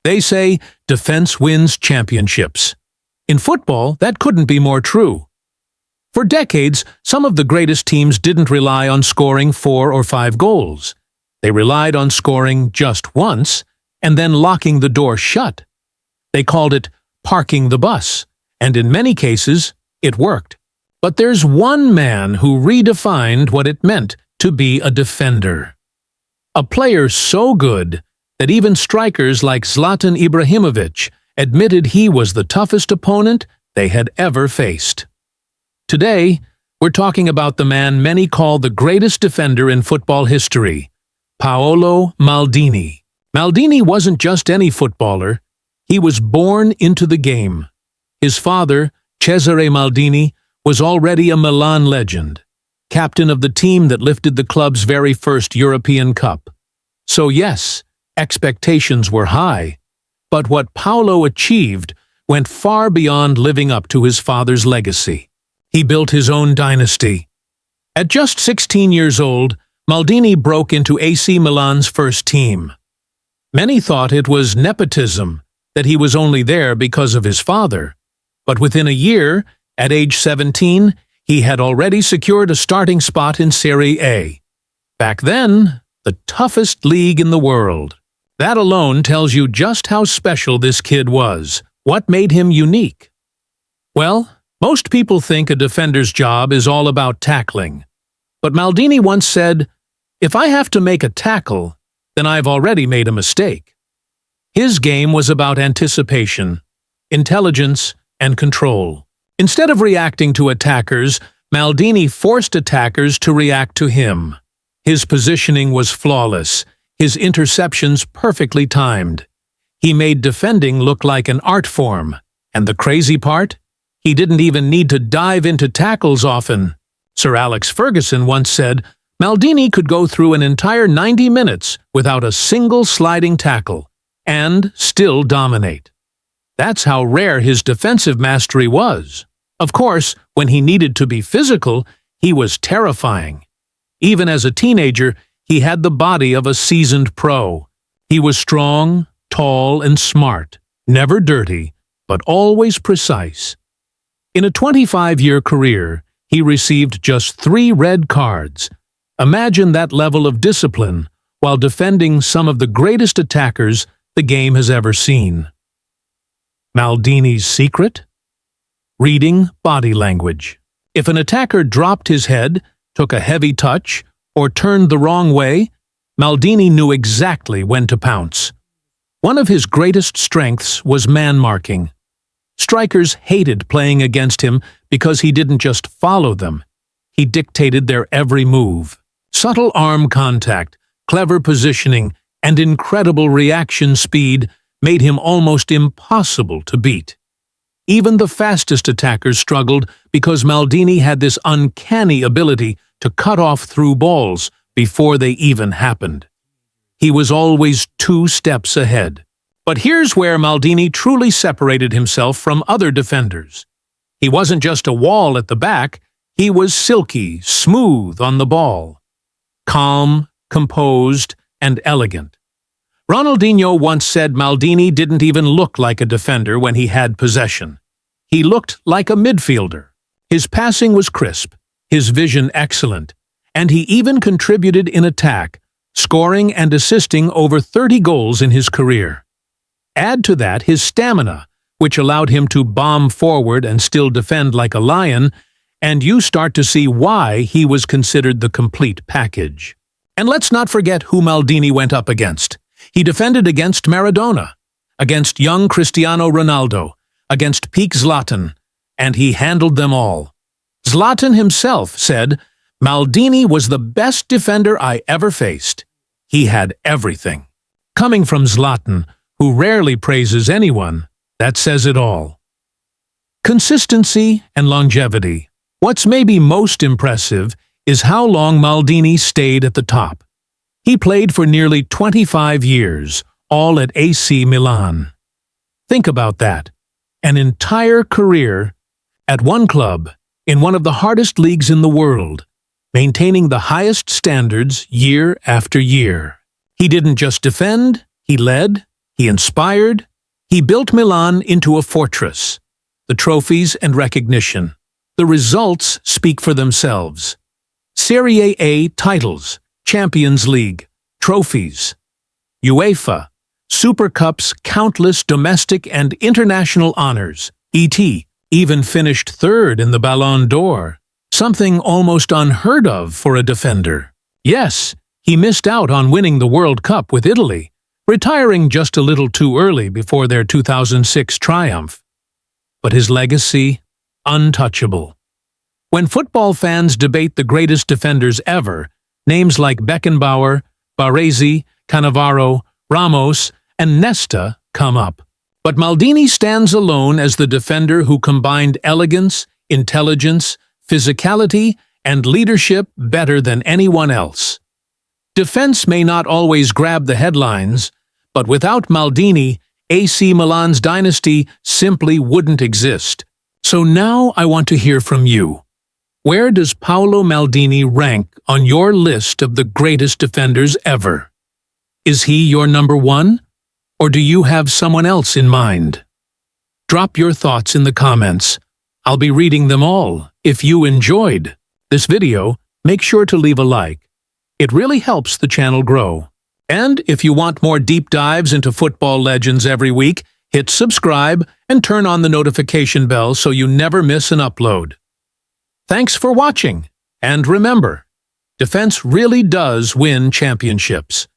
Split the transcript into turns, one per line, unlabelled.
They say defense wins championships. In football, that couldn't be more true. For decades, some of the greatest teams didn't rely on scoring 4 or 5 goals. They relied on scoring just once and then locking the door shut. They called it parking the bus, and in many cases, it worked. But there's one man who redefined what it meant to be a defender. A player so good that even strikers like Zlatan Ibrahimovic admitted he was the toughest opponent they had ever faced. Today, we're talking about the man many call the greatest defender in football history, Paolo Maldini. Maldini wasn't just any footballer. He was born into the game. His father, Cesare Maldini, was already a Milan legend, captain of the team that lifted the club's very first European Cup. So yes, expectations were high, but what Paolo achieved went far beyond living up to his father's legacy. He built his own dynasty. At just 16 years old, Maldini broke into AC Milan's first team. Many thought it was nepotism, that he was only there because of his father. But within a year, at age 17, he had already secured a starting spot in Serie A. Back then, the toughest league in the world. That alone tells you just how special this kid was. What made him unique? Well, most people think a defender's job is all about tackling. But Maldini once said, "If I have to make a tackle, then I've already made a mistake." His game was about anticipation, intelligence, and control. Instead of reacting to attackers, Maldini forced attackers to react to him. His positioning was flawless, his interceptions perfectly timed. He made defending look like an art form. And the crazy part? He didn't even need to dive into tackles often. Sir Alex Ferguson once said, Maldini could go through an entire 90 minutes without a single sliding tackle, and still dominate. That's how rare his defensive mastery was. Of course, when he needed to be physical, he was terrifying. Even as a teenager, he had the body of a seasoned pro. He was strong, tall, and smart, never dirty, but always precise. In a 25-year career, he received just 3 red cards. Imagine that level of discipline while defending some of the greatest attackers the game has ever seen. Maldini's secret? Reading body language. If an attacker dropped his head, took a heavy touch, or turned the wrong way, Maldini knew exactly when to pounce. One of his greatest strengths was man-marking. Strikers hated playing against him because he didn't just follow them. He dictated their every move. Subtle arm contact, clever positioning, and incredible reaction speed made him almost impossible to beat. Even the fastest attackers struggled because Maldini had this uncanny ability to cut off through balls before they even happened. He was always 2 steps ahead. But here's where Maldini truly separated himself from other defenders. He wasn't just a wall at the back, he was silky, smooth on the ball. Calm, composed, and elegant. Ronaldinho once said Maldini didn't even look like a defender when he had possession. He looked like a midfielder. His passing was crisp, his vision excellent, and he even contributed in attack, scoring and assisting over 30 goals in his career. Add to that his stamina, which allowed him to bomb forward and still defend like a lion, and you start to see why he was considered the complete package. And let's not forget who Maldini went up against. He defended against Maradona, against young Cristiano Ronaldo, against peak Zlatan, and he handled them all. Zlatan himself said, Maldini was the best defender I ever faced. He had everything. Coming from Zlatan, who rarely praises anyone, that says it all. Consistency and longevity. What's maybe most impressive is how long Maldini stayed at the top. He played for nearly 25 years, all at AC Milan. Think about that. An entire career at one club, in one of the hardest leagues in the world, maintaining the highest standards year after year. He didn't just defend, he led, He inspired. He built Milan into a fortress. The trophies and recognition. The results speak for themselves. Serie A titles, Champions League, trophies. UEFA, Super Cups, countless domestic and international honors. E.T. even finished third in the Ballon d'Or, something almost unheard of for a defender. Yes, he missed out on winning the World Cup with Italy, retiring just a little too early before their 2006 triumph. But his legacy, untouchable. When football fans debate the greatest defenders ever, names like Beckenbauer, Baresi, Cannavaro, Ramos, and Nesta come up. But Maldini stands alone as the defender who combined elegance, intelligence, physicality, and leadership better than anyone else. Defense may not always grab the headlines, but without Maldini, AC Milan's dynasty simply wouldn't exist. So now I want to hear from you. Where does Paolo Maldini rank on your list of the greatest defenders ever? Is he your number one? Or do you have someone else in mind? Drop your thoughts in the comments. I'll be reading them all. If you enjoyed this video, make sure to leave a like. It really helps the channel grow. And if you want more deep dives into football legends every week, hit subscribe and turn on the notification bell so you never miss an upload. Thanks for watching, and remember, defense really does win championships.